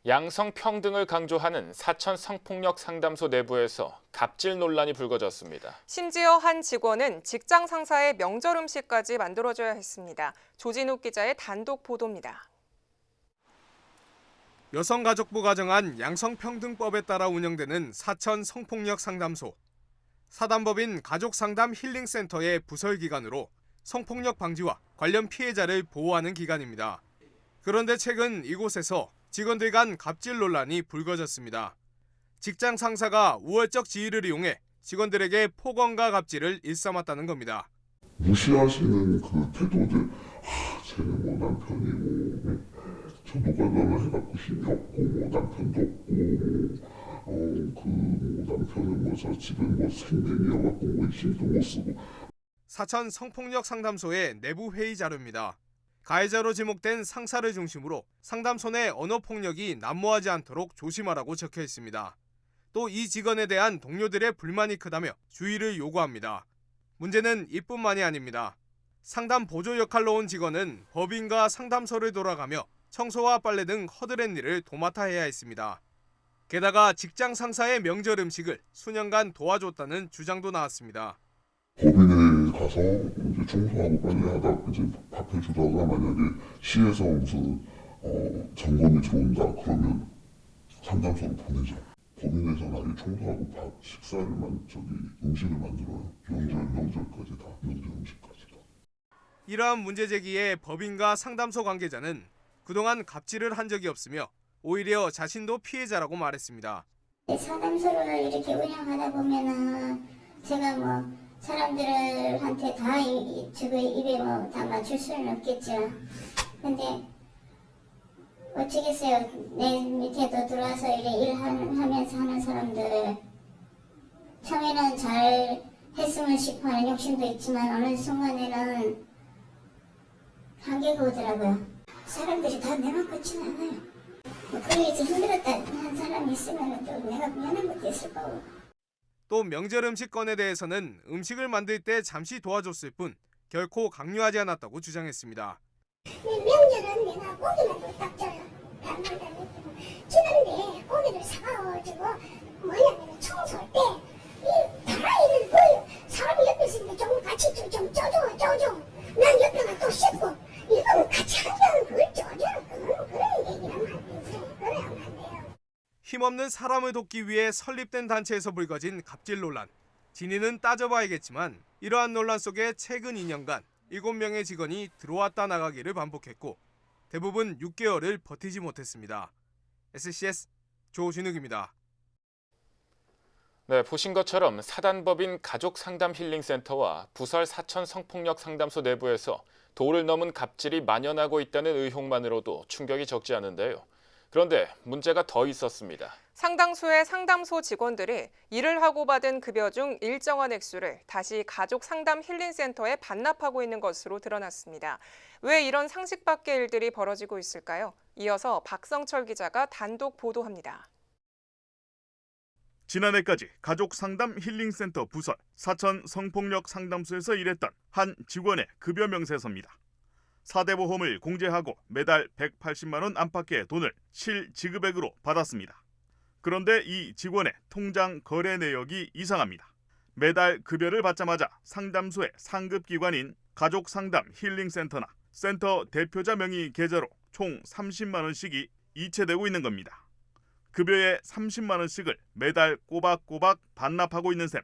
양성평등을 강조하는 사천 성폭력 상담소 내부에서 갑질 논란이 불거졌습니다. 심지어 한 직원은 직장 상사의 명절 음식까지 만들어줘야 했습니다. 조진욱 기자의 단독 보도입니다. 여성가족부가 정한 양성평등법에 따라 운영되는 사천 성폭력 상담소. 사단법인 가족상담 힐링센터의 부설기관으로 성폭력 방지와 관련 피해자를 보호하는 기관입니다. 그런데 최근 이곳에서 직원들 간 갑질 논란이 불거졌습니다. 직장 상사가 우월적 지위를 이용해 직원들에게 폭언과 갑질을 일삼았다는 겁니다. 무시하시는 그 태도들, 쟤는 뭐 남편이 저도가 너를 해갖고 힘이 없고 남편도 없고 남편은 저 집에 생명이어갖고 힘도 못 쓰고. 사천 성폭력 상담소의 내부 회의 자료입니다. 가해자로 지목된 상사를 중심으로 상담소 내 언어폭력이 난무하지 않도록 조심하라고 적혀 있습니다. 또 이 직원에 대한 동료들의 불만이 크다며 주의를 요구합니다. 문제는 이뿐만이 아닙니다. 상담 보조 역할로 온 직원은 법인과 상담소를 돌아가며 청소와 빨래 등 허드렛 일을 도맡아 해야 했습니다. 게다가 직장 상사의 명절 음식을 수년간 도와줬다는 주장도 나왔습니다. 법인에 가서 이제 청소하고 빨래하다 이제 밥 해주다가 만약에 시에서 무슨 점검이 들어온다 그러면 상담소로 보내죠. 법인에서는 아예 청소하고 음식을 만들어요. 명절까지 다, 명절 음식까지 다. 이러한 문제 제기에 법인과 상담소 관계자는 그동안 갑질을 한 적이 없으며 오히려 자신도 피해자라고 말했습니다. 상담소를 이렇게 운영하다 보면은 제가 사람들한테 다 입에 다 맞출 수는 없겠죠. 근데 어쩌겠어요. 내 밑에도 들어와서 일하면서 하는 사람들 처음에는 잘 했으면 싶어 하는 욕심도 있지만 어느 순간에는 한계가 오더라고요. 사람들이 다 내만 꽂지는 않아요. 그게 이제 힘들었다 한 사람이 있으면 또 내가 미안한 것도 있을 거고. 또 명절 음식건에 대해서는 음식을 만들 때 잠시 도와줬을 뿐 결코 강요하지 않았다고 주장했습니다. 명절은 내가 고기만 또 딱 줘요. 안 만들고 주는데 고기를 사가지고 청소할 때 다 일을 보여. 사람이 옆에 있으니까 좀 같이 좀 쪄줘. 난 옆에가 또 씻고 이거는 같이 한다는 그걸 쪄줘. 그런 얘기는 안 되지. 그래 하면 안 돼요. 힘없는 사람을 돕기 위해 설립된 단체에서 불거진 갑질 논란. 진위는 따져봐야겠지만 이러한 논란 속에 최근 2년간 7명의 직원이 들어왔다 나가기를 반복했고 대부분 6개월을 버티지 못했습니다. SCS 조진욱입니다. 네, 보신 것처럼 사단법인 가족상담힐링센터와 부설 사천 성폭력 상담소 내부에서 도를 넘은 갑질이 만연하고 있다는 의혹만으로도 충격이 적지 않은데요. 그런데 문제가 더 있었습니다. 상당수의 상담소 직원들이 일을 하고 받은 급여 중 일정한 액수를 다시 가족 상담 힐링센터에 반납하고 있는 것으로 드러났습니다. 왜 이런 상식 밖의 일들이 벌어지고 있을까요? 이어서 박성철 기자가 단독 보도합니다. 지난해까지 가족상담 힐링센터 부설 사천 성폭력 상담소에서 일했던 한 직원의 급여 명세서입니다. 4대 보험을 공제하고 매달 180만 원 안팎의 돈을 실지급액으로 받았습니다. 그런데 이 직원의 통장 거래 내역이 이상합니다. 매달 급여를 받자마자 상담소의 상급기관인 가족상담 힐링센터나 센터 대표자 명의 계좌로 총 30만 원씩이 이체되고 있는 겁니다. 급여의 30만 원씩을 매달 꼬박꼬박 반납하고 있는 셈.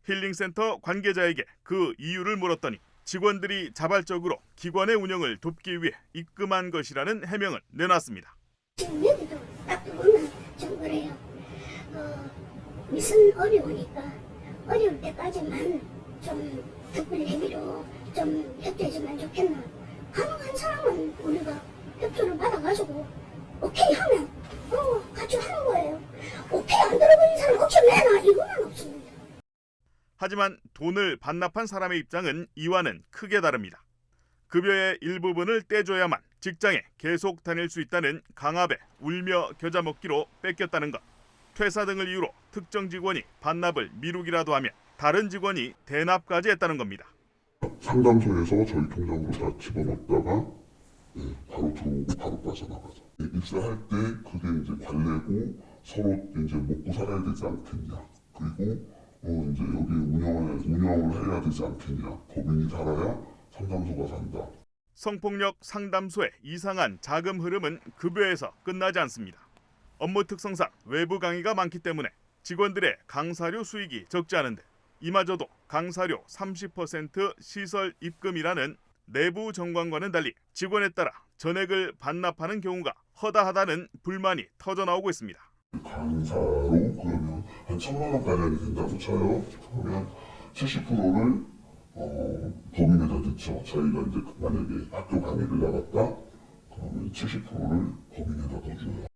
힐링센터 관계자에게 그 이유를 물었더니 직원들이 자발적으로 기관의 운영을 돕기 위해 입금한 것이라는 해명을 내놨습니다. 지금 여기도 딱 보면 좀 그래요. 무슨 어려우니까 어려울 때까지만 좀 특별 내미로 좀 협조해주면 좋겠나. 가능한 사람은 우리가 협조를 받아가지고 오케이 하면 같이 하는 거예요. 오케이 안 들어보는 사람 혹시 내놔 이거는 없습니다. 하지만 돈을 반납한 사람의 입장은 이와는 크게 다릅니다. 급여의 일부분을 떼줘야만 직장에 계속 다닐 수 있다는 강압에 울며 겨자 먹기로 뺏겼다는 것. 퇴사 등을 이유로 특정 직원이 반납을 미루기라도 하면 다른 직원이 대납까지 했다는 겁니다. 상담소에서 저희 통장으로 다 집어넣다가 바로 들어오고 바로 빠져나가죠. 입사할 때 그게 이제 관례고 서로 이제 먹고 살아야 되지 않겠냐. 그리고 이제 여기 운영을 해야 되지 않겠냐. 법인이 살아야 상담소가 산다. 성폭력 상담소의 이상한 자금 흐름은 급여에서 끝나지 않습니다. 업무 특성상 외부 강의가 많기 때문에 직원들의 강사료 수익이 적지 않은데 이마저도 강사료 30% 시설 입금이라는 내부 정관과는 달리 직원에 따라 전액을 반납하는 경우가 허다하다는 불만이 터져나오고 있습니다. 강사로 그러면 한 1,000만 원가량이 된다고 쳐요. 그러면 70%를 법인에다 넣죠. 저희가 이제 만약에 학교 강의를 나갔다 그러면 70%를 법인에다 넣어줘요.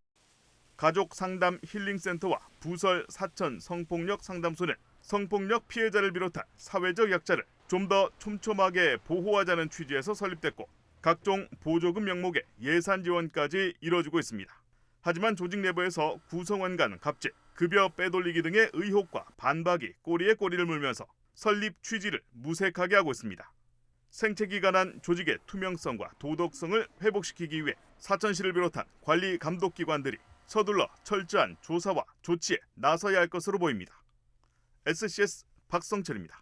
가족 상담 힐링센터와 부설 사천 성폭력 상담소는 성폭력 피해자를 비롯한 사회적 약자를 좀 더 촘촘하게 보호하자는 취지에서 설립됐고 각종 보조금 명목의 예산 지원까지 이뤄지고 있습니다. 하지만 조직 내부에서 구성원 간 갑질, 급여 빼돌리기 등의 의혹과 반박이 꼬리에 꼬리를 물면서 설립 취지를 무색하게 하고 있습니다. 생체기관한 조직의 투명성과 도덕성을 회복시키기 위해 사천시를 비롯한 관리 감독기관들이 서둘러 철저한 조사와 조치에 나서야 할 것으로 보입니다. SCS 박성철입니다.